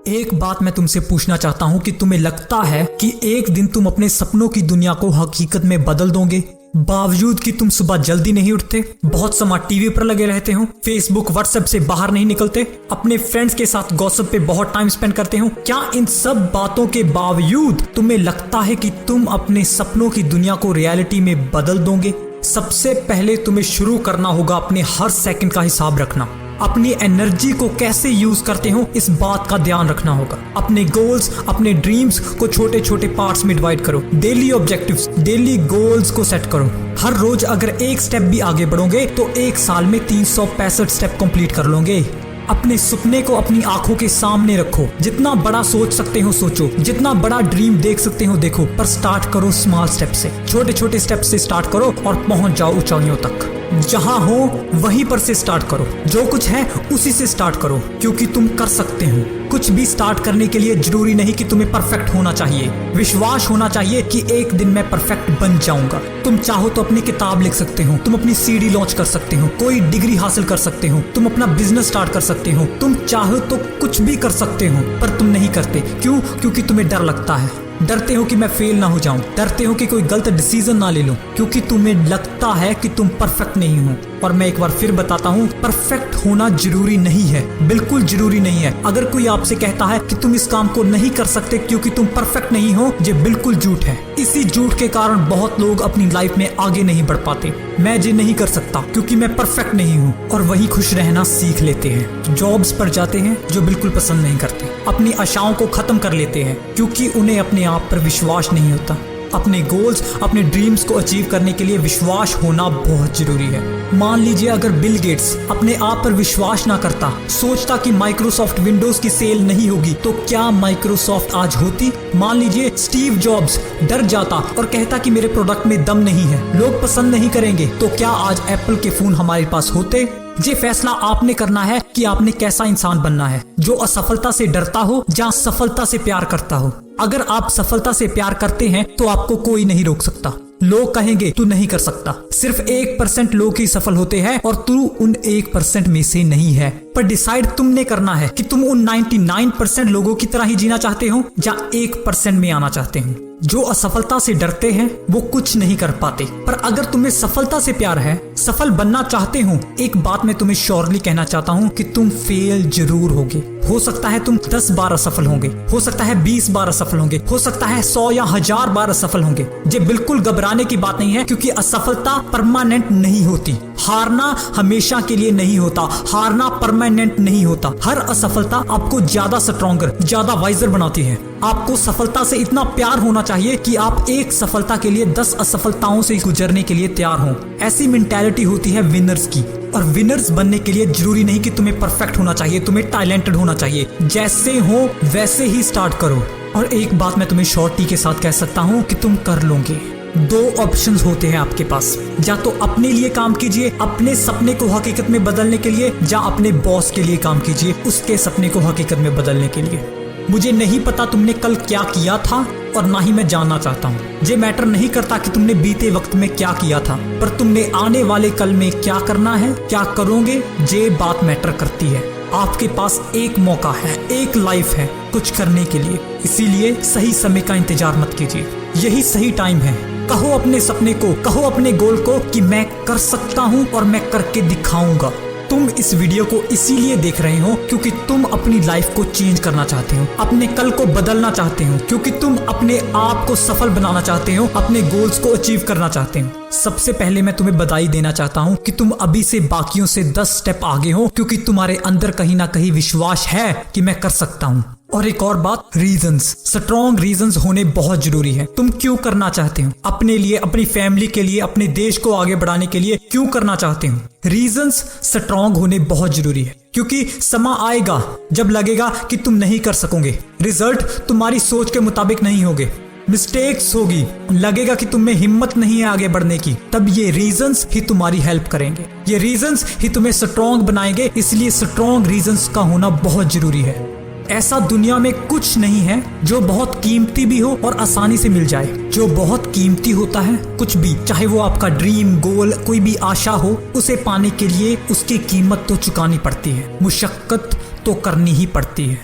एक बात मैं तुमसे पूछना चाहता हूँ कि तुम्हें लगता है कि एक दिन तुम अपने सपनों की दुनिया को हकीकत में बदल दोगे, बावजूद कि तुम सुबह जल्दी नहीं उठते, बहुत समय टीवी पर लगे रहते हो, फेसबुक व्हाट्सएप से बाहर नहीं निकलते, अपने फ्रेंड्स के साथ गॉसिप पे बहुत टाइम स्पेंड करते हो। क्या इन सब बातों के बावजूद तुम्हें लगता है कि तुम अपने सपनों की दुनिया को रियलिटी में बदल दोगे? सबसे पहले तुम्हें शुरू करना होगा अपने हर सेकंड का हिसाब रखना। अपनी एनर्जी को कैसे यूज करते हो इस बात का ध्यान रखना होगा। अपने गोल्स, अपने ड्रीम्स को छोटे छोटे पार्ट्स में डिवाइड करो। डेली ऑब्जेक्टिव्स, डेली गोल्स को सेट करो। हर रोज अगर एक स्टेप भी आगे बढ़ोगे तो एक साल में 365 स्टेप कंप्लीट कर लोगे। अपने सपने को अपनी आंखों के सामने रखो। जितना बड़ा सोच सकते हो सोचो, जितना बड़ा ड्रीम देख सकते हो देखो, पर स्टार्ट करो स्मॉल स्टेप से। छोटे छोटे स्टेप से स्टार्ट करो और पहुंच जाओ ऊंचाइयों तक। जहां हो वहीं पर से स्टार्ट करो। जो कुछ है उसी से स्टार्ट करो, क्योंकि तुम कर सकते हो। कुछ भी स्टार्ट करने के लिए जरूरी नहीं कि तुम्हें परफेक्ट होना चाहिए। विश्वास होना चाहिए कि एक दिन मैं परफेक्ट बन जाऊंगा। तुम चाहो तो अपनी किताब लिख सकते हो, तुम अपनी सीडी लॉन्च कर सकते हो, कोई डिग्री हासिल कर सकते हो, तुम अपना बिजनेस स्टार्ट कर सकते हो, तुम चाहो तो कुछ भी कर सकते हो, पर तुम नहीं करते। क्यों? क्योंकि तुम्हें डर लगता है। डरते हो कि मैं फेल ना हो जाऊं, डरते हो कि कोई गलत डिसीजन ना ले लूं, क्योंकि तुम्हें लगता है कि तुम परफेक्ट नहीं हो। और मैं एक बार फिर बताता हूं, परफेक्ट होना जरूरी नहीं है, बिल्कुल जरूरी नहीं है। अगर कोई आपसे कहता है कि तुम इस काम को नहीं कर सकते क्योंकि तुम परफेक्ट नहीं हो, ये बिल्कुल झूठ है। इसी झूठ के कारण बहुत लोग अपनी लाइफ में आगे नहीं बढ़ पाते। मैं ये नहीं कर सकता क्योंकि मैं परफेक्ट नहीं हूँ, और वही खुश रहना सीख लेते हैं। जॉब्स पर जाते हैं जो बिल्कुल पसंद नहीं करते, अपनी आशाओं को खत्म कर लेते हैं क्योंकि उन्हें अपने आप पर विश्वास नहीं होता। अपने गोल्स, अपने ड्रीम्स को अचीव करने के लिए विश्वास होना बहुत जरूरी है। मान लीजिए अगर बिल गेट्स अपने आप पर विश्वास ना करता, सोचता कि माइक्रोसॉफ्ट विंडोज की सेल नहीं होगी, तो क्या माइक्रोसॉफ्ट आज होती? मान लीजिए स्टीव जॉब्स डर जाता और कहता कि मेरे प्रोडक्ट में दम नहीं है, लोग पसंद नहीं करेंगे, तो क्या आज एप्पल के फोन हमारे पास होते? ये फैसला आपने करना है कि आपने कैसा इंसान बनना है, जो असफलता से डरता हो या सफलता से प्यार करता हो। अगर आप सफलता से प्यार करते हैं तो आपको कोई नहीं रोक सकता। लोग कहेंगे तू नहीं कर सकता, सिर्फ 1% लोग ही सफल होते हैं और तू उन 1% में से नहीं है। पर डिसाइड तुमने करना है कि तुम उन 99% लोगों की तरह ही जीना चाहते हो या 1% में आना चाहते हो। जो असफलता से डरते हैं वो कुछ नहीं कर पाते, पर अगर तुम्हें सफलता से प्यार है, सफल बनना चाहते हो, एक बात मैं तुम्हें श्योरली कहना चाहता हूँ कि तुम फेल जरूर होगे। हो सकता है तुम 10 बार असफल होंगे, हो सकता है 20 बार असफल होंगे, हो सकता है 100 या 1000 बार असफल होंगे। ये बिल्कुल घबराने की बात नहीं है, क्योंकि असफलता परमानेंट नहीं होती। हारना हमेशा के लिए नहीं होता, हारना परमानेंट नहीं होता। हर असफलता आपको ज्यादा स्ट्रॉन्गर, ज्यादा वाइजर बनाती है। आपको सफलता से इतना प्यार होना चाहिए कि आप एक सफलता के लिए 10 असफलताओं से गुजरने के लिए तैयार हो। ऐसी मेंटालिटी होती है विनर्स की। और विनर्स बनने के लिए जरूरी नहीं कि तुम्हें परफेक्ट होना चाहिए, तुम्हें टैलेंटेड होना चाहिए। जैसे हो वैसे ही स्टार्ट करो। और एक बात मैं तुम्हें शॉर्टी के साथ कह सकता हूँ कि तुम कर लोगे। 2 ऑप्शंस होते हैं आपके पास, या तो अपने लिए काम कीजिए अपने सपने को हकीकत में बदलने के लिए, या अपने बॉस के लिए काम कीजिए उसके सपने को हकीकत में बदलने के लिए। मुझे नहीं पता तुमने कल क्या किया था, और ना ही मैं जानना चाहता हूँ। ये मैटर नहीं करता कि तुमने बीते वक्त में क्या किया था, पर तुमने आने वाले कल में क्या करना है, क्या करोगे, ये बात मैटर करती है। आपके पास एक मौका है, एक लाइफ है कुछ करने के लिए, इसीलिए सही समय का इंतजार मत कीजिए। यही सही टाइम है। कहो अपने सपने को, कहो अपने गोल को कि मैं कर सकता हूँ और मैं करके दिखाऊंगा। तुम इस वीडियो को इसीलिए देख रहे हो क्योंकि तुम अपनी लाइफ को चेंज करना चाहते हो, अपने कल को बदलना चाहते हो, क्योंकि तुम अपने आप को सफल बनाना चाहते हो, अपने गोल्स को अचीव करना चाहते हो। सबसे पहले मैं तुम्हें बधाई देना चाहता हूँ कि तुम अभी से बाकियों से 10 स्टेप आगे हो, क्योंकि तुम्हारे अंदर कहीं ना कहीं विश्वास है कि मैं कर सकता हूँ। और एक और बात, रीजंस, स्ट्रॉन्ग रीजंस होने बहुत जरूरी है। तुम क्यों करना चाहते हो, अपने लिए, अपनी फैमिली के लिए, अपने देश को आगे बढ़ाने के लिए क्यों करना चाहते हो। रीजंस स्ट्रॉन्ग होने बहुत जरूरी है, क्योंकि समय आएगा जब लगेगा कि तुम नहीं कर सकोगे, रिजल्ट तुम्हारी सोच के मुताबिक नहीं होंगे, मिस्टेक्स होगी, लगेगा कि तुम में हिम्मत नहीं है आगे बढ़ने की, तब ये रीजंस ही तुम्हारी हेल्प करेंगे, ये रीजंस ही तुम्हें स्ट्रॉन्ग बनाएंगे। इसलिए स्ट्रॉन्ग रीजंस का होना बहुत जरूरी है। ऐसा दुनिया में कुछ नहीं है जो बहुत कीमती भी हो और आसानी से मिल जाए। जो बहुत कीमती होता है, कुछ भी, चाहे वो आपका ड्रीम, गोल, कोई भी आशा हो, उसे पाने के लिए उसकी कीमत तो चुकानी पड़ती है, मुशक्कत तो करनी ही पड़ती है।